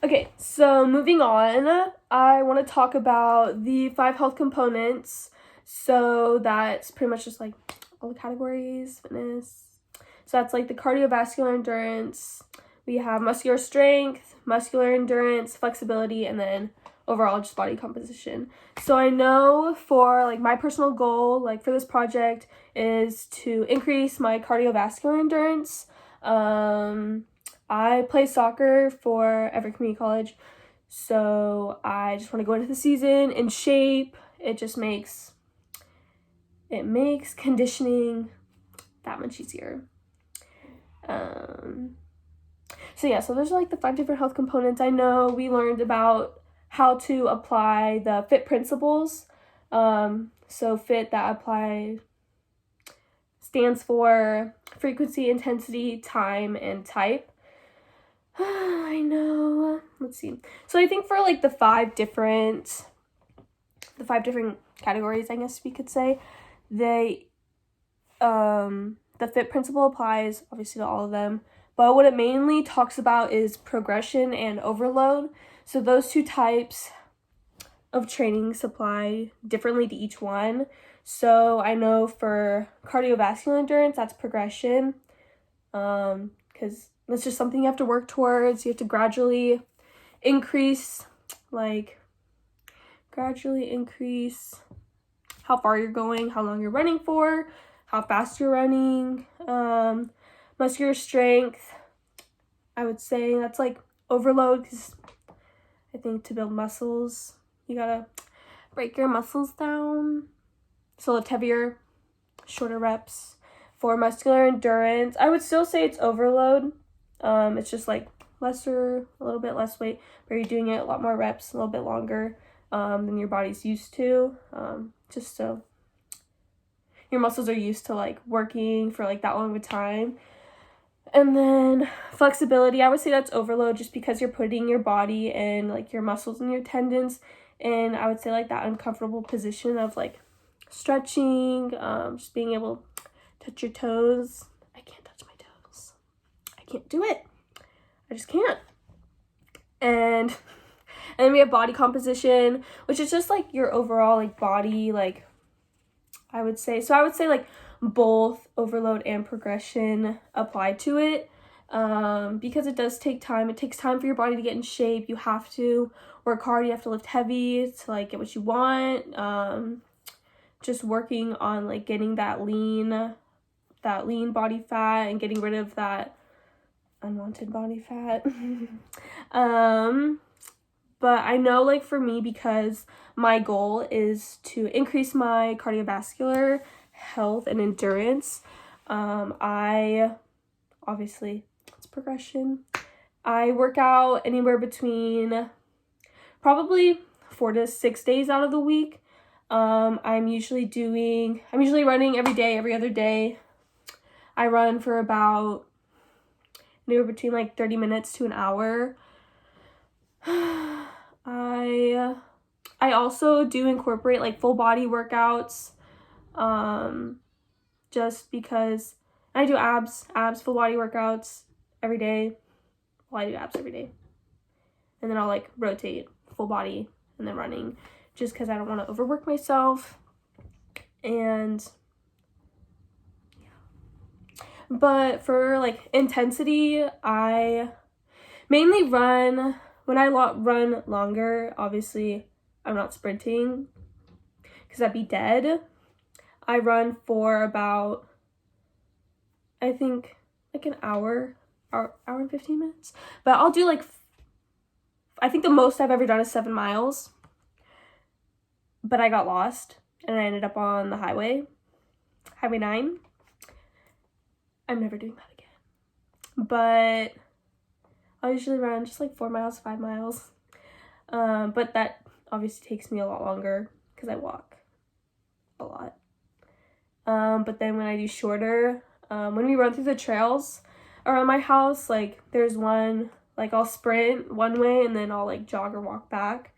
Okay, so moving on, I want to talk about the 5 health components. So that's pretty much just like all the categories, fitness. So that's like the cardiovascular endurance. We have muscular strength, muscular endurance, flexibility, and then overall just body composition. So I know for like my personal goal, like for this project, is to increase my cardiovascular endurance. I play soccer for Everett Community College, so I just want to go into the season in shape. It makes conditioning that much easier. So there's like the 5 different health components. I know we learned about how to apply the FIT principles. So FIT, that apply stands for frequency, intensity, time, and type. I know. Let's see. So I think for like the five different categories, I guess we could say, the FIT principle applies obviously to all of them, but what it mainly talks about is progression and overload. So those two types of training apply differently to each one. So I know for cardiovascular endurance, that's progression, because that's just something you have to work towards. You have to gradually increase how far you're going, how long you're running for, how fast you're running. Muscular strength, I would say that's like overload, because I think to build muscles, you gotta break your muscles down. So lift heavier, shorter reps. For muscular endurance, I would still say it's overload. It's just like a little bit less weight, but you're doing it a lot more reps, a little bit longer than your body's used to, just so your muscles are used to like working for like that long of a time. And then flexibility, I would say that's overload, just because you're putting your body and like your muscles and your tendons in, I would say, like that uncomfortable position of like stretching, just being able to touch your toes. I can't touch my toes. I can't do it. I just can't. And then we have body composition, which is just like your overall like body, like I would say like both overload and progression apply to it, because it does take time. It takes time for your body to get in shape. You have to work hard. You have to lift heavy to like get what you want. Just working on like getting that lean body fat and getting rid of that unwanted body fat. But I know, like, for me, because my goal is to increase my cardiovascular health and endurance, I obviously, it's progression. I work out anywhere between probably 4 to 6 days out of the week. I'm usually running every day, every other day. I run for about anywhere between like 30 minutes to an hour. I also do incorporate like full body workouts, just because I do abs full body workouts every day. Well, I do abs every day, and then I'll like rotate full body and then running, just because I don't want to overwork myself. And but for like intensity, I mainly run. When I run longer, obviously I'm not sprinting, because I'd be dead. I run for about, I think, like an hour and 15 minutes. But I'll do like, I think the most I've ever done is 7 miles. But I got lost and I ended up on the Highway 9. I'm never doing that again. But I'll usually run just like 4 miles, 5 miles. But that obviously takes me a lot longer because I walk a lot. But then when I do shorter, when we run through the trails around my house, like there's one, like I'll sprint one way and then I'll like jog or walk back.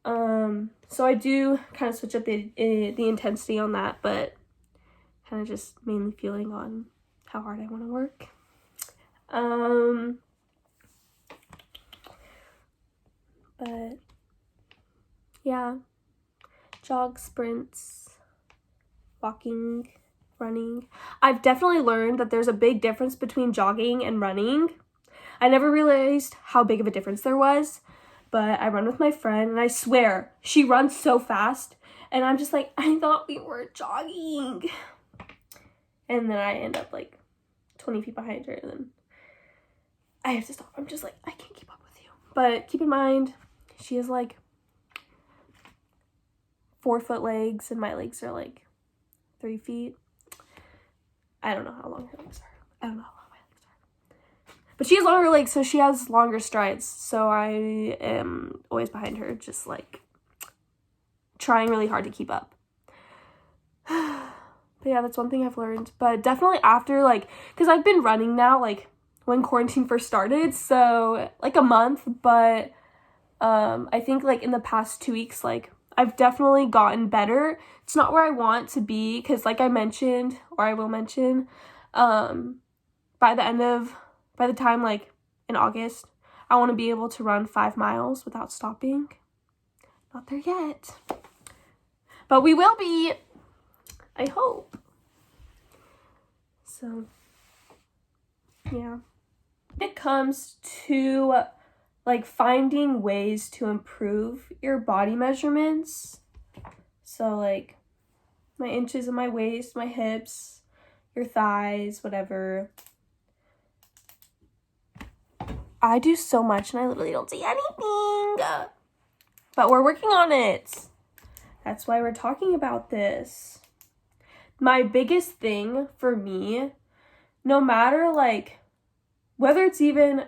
So I do kind of switch up the intensity on that, but kind of just mainly feeling on how hard I want to work. But yeah, jog, sprints, walking, running. I've definitely learned that there's a big difference between jogging and running. I never realized how big of a difference there was, but I run with my friend, and I swear, she runs so fast, and I'm just like, I thought we were jogging. And then I end up like 20 feet behind her, and then I have to stop. I'm just like, I can't keep up with you. But keep in mind, she has like 4-foot legs, and my legs are like 3 feet. I don't know how long her legs are. I don't know how long my legs are. But she has longer legs, so she has longer strides. So I am always behind her, just like trying really hard to keep up. But yeah, that's one thing I've learned. But definitely after, like, because I've been running now, like, when quarantine first started, so like a month. But I think like in the past 2 weeks, like, I've definitely gotten better. It's not where I want to be, because like I mentioned, or I will mention, by the time like in August, I want to be able to run 5 miles without stopping. Not there yet, but we will be, I hope. So yeah, when it comes to like finding ways to improve your body measurements, so like my inches of my waist, my hips, your thighs, whatever, I do so much and I literally don't see anything, but we're working on it. That's why we're talking about this. My biggest thing for me, no matter like whether it's even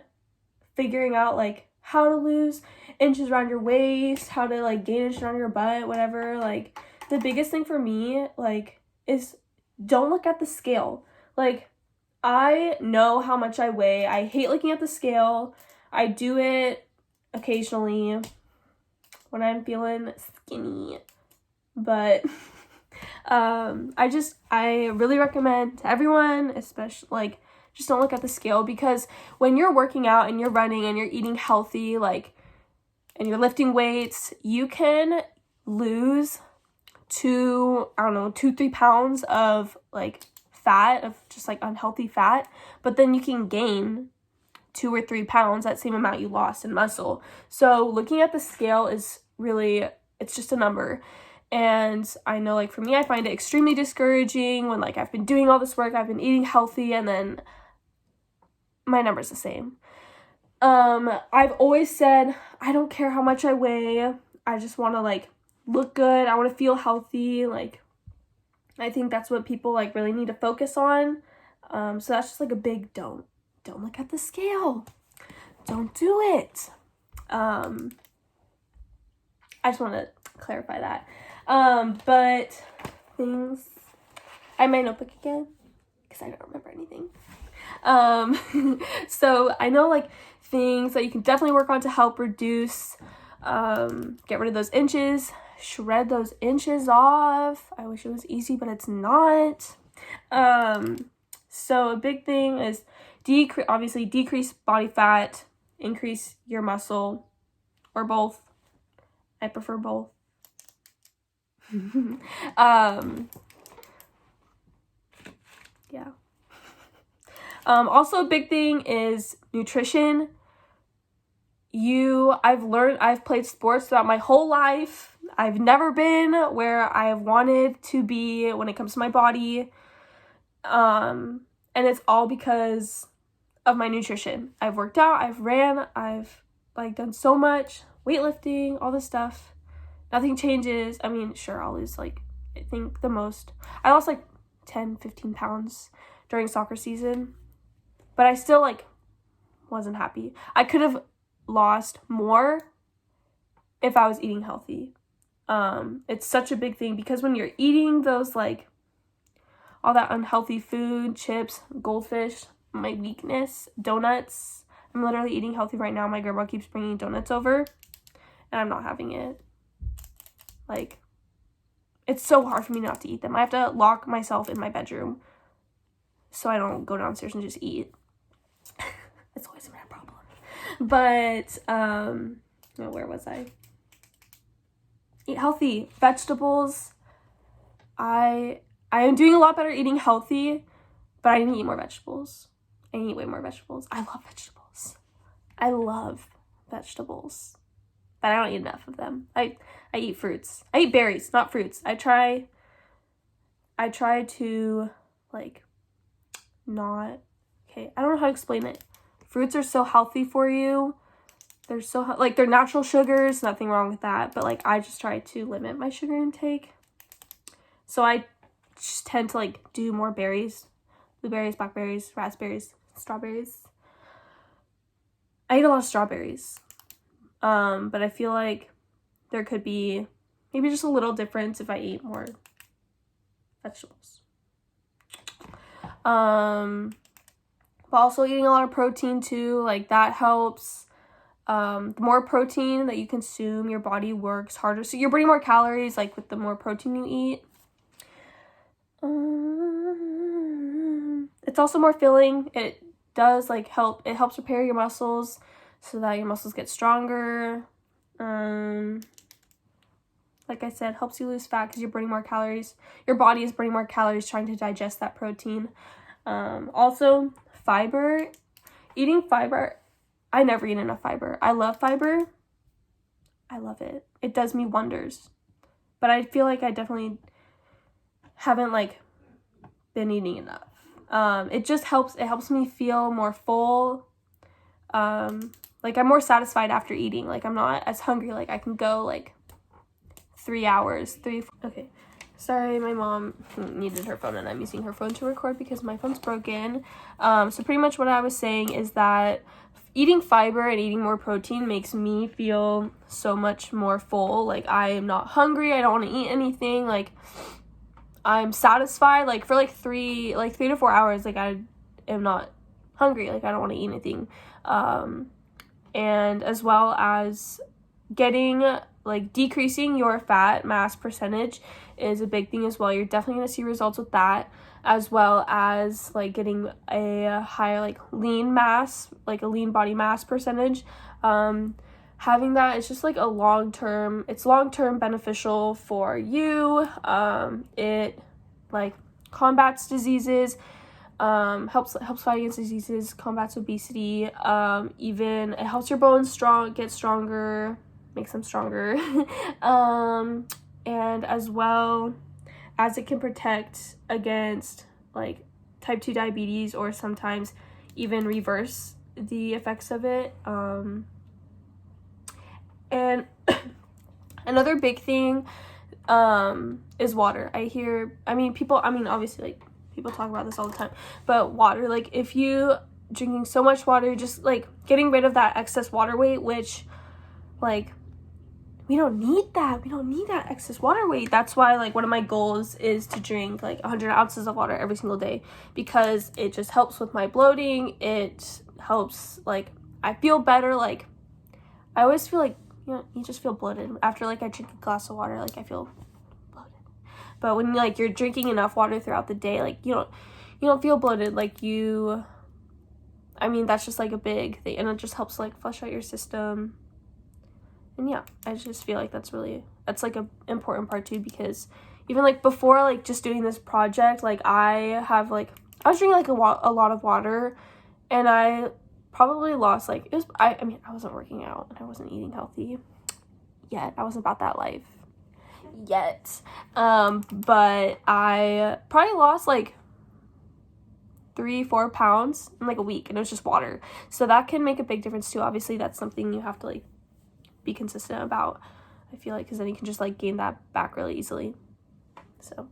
figuring out like how to lose inches around your waist, how to like gain inches around your butt, whatever, like the biggest thing for me like is don't look at the scale. Like, I know how much I weigh. I hate looking at the scale. I do it occasionally when I'm feeling skinny, but I really recommend to everyone, especially like, just don't look at the scale, because when you're working out and you're running and you're eating healthy, like, and you're lifting weights, you can lose 2-3 pounds of like fat, of just like unhealthy fat, but then you can gain 2 or 3 pounds, that same amount you lost in muscle. So looking at the scale is really, it's just a number. And I know, like, for me, I find it extremely discouraging when like I've been doing all this work, I've been eating healthy, and then my number's the same. I've always said I don't care how much I weigh, I just want to like look good, I want to feel healthy. Like, I think that's what people like really need to focus on. So that's just like a big don't look at the scale, don't do it. I just want to clarify that. But things, I have my notebook again because I don't remember anything. So I know like things that you can definitely work on to help reduce, get rid of those inches, shred those inches off. I wish it was easy, but it's not. So a big thing is decrease body fat, increase your muscle, or both. I prefer both. Yeah. Also a big thing is nutrition. I've played sports throughout my whole life. I've never been where I've wanted to be when it comes to my body. And it's all because of my nutrition. I've worked out, I've ran, I've like done so much, weightlifting, all this stuff. Nothing changes. I mean, sure, I'll lose like, I think I lost like 10-15 pounds during soccer season, but I still like wasn't happy. I could have lost more if I was eating healthy. It's such a big thing, because when you're eating those like all that unhealthy food, chips, goldfish, my weakness, donuts. I'm literally eating healthy right now. My grandma keeps bringing donuts over and I'm not having it. Like, it's so hard for me not to eat them. I have to lock myself in my bedroom so I don't go downstairs and just eat. It's always been a problem. But No, where was I? Eat healthy. Vegetables. I am doing a lot better eating healthy, but I need to eat more vegetables. I need to eat way more vegetables. I love vegetables. I love vegetables, but I don't eat enough of them. I eat fruits. I eat berries, not fruits. I try to, like, not, okay, I don't know how to explain it. Fruits are so healthy for you. They're so, like, they're natural sugars, nothing wrong with that, but, like, I just try to limit my sugar intake. So I just tend to, like, do more berries. Blueberries, blackberries, raspberries, strawberries. I eat a lot of strawberries. But I feel like there could be maybe just a little difference if I eat more vegetables. But also eating a lot of protein too, like that helps. The more protein that you consume, your body works harder. So you're burning more calories, like with the more protein you eat. It's also more filling. It does like help. It helps repair your muscles so that your muscles get stronger. Like I said, helps you lose fat because you're burning more calories. Your body is burning more calories trying to digest that protein. Also, fiber. Eating fiber. I never eat enough fiber. I love fiber. I love it. It does me wonders. But I feel like I definitely haven't like been eating enough. It just helps. It helps me feel more full. Like I'm more satisfied after eating. Like I'm not as hungry. Like I can go like 3 hours. Okay. Sorry, my mom needed her phone and I'm using her phone to record because my phone's broken. So pretty much what I was saying is that eating fiber and eating more protein makes me feel so much more full. Like I am not hungry. I don't want to eat anything. Like I'm satisfied. Like for like 3 to 4 hours, like I am not hungry. Like I don't want to eat anything. And as well as decreasing your fat mass percentage is a big thing as well. You're definitely going to see results with that, as well as like getting a higher like lean mass, like a lean body mass percentage. Having that is just like long-term beneficial for you. It like combats diseases, helps fight against diseases, combats obesity, even it helps your bones get stronger, makes them stronger. And as well as it can protect against like type 2 diabetes or sometimes even reverse the effects of it. And another big thing is water. Obviously like people talk about this all the time, but water, like if you drinking so much water, just like getting rid of that excess water weight, which like we don't need that excess water weight. That's why like one of my goals is to drink like 100 ounces of water every single day, because it just helps with my bloating. It helps, like I feel better. Like I always feel like, you just feel bloated after like I drink a glass of water. Like I feel bloated, but when like you're drinking enough water throughout the day, like you don't feel bloated. Like that's just like a big thing, and it just helps like flush out your system. And yeah, I just feel like that's like an important part too, because even like before like just doing this project, like I was drinking like a lot of water, and I probably lost like I wasn't working out and I wasn't eating healthy yet. I wasn't about that life yet. But I probably lost like 3-4 pounds in like a week, and it was just water. So that can make a big difference too. Obviously that's something you have to like be consistent about, I feel like, because then you can just like gain that back really easily. So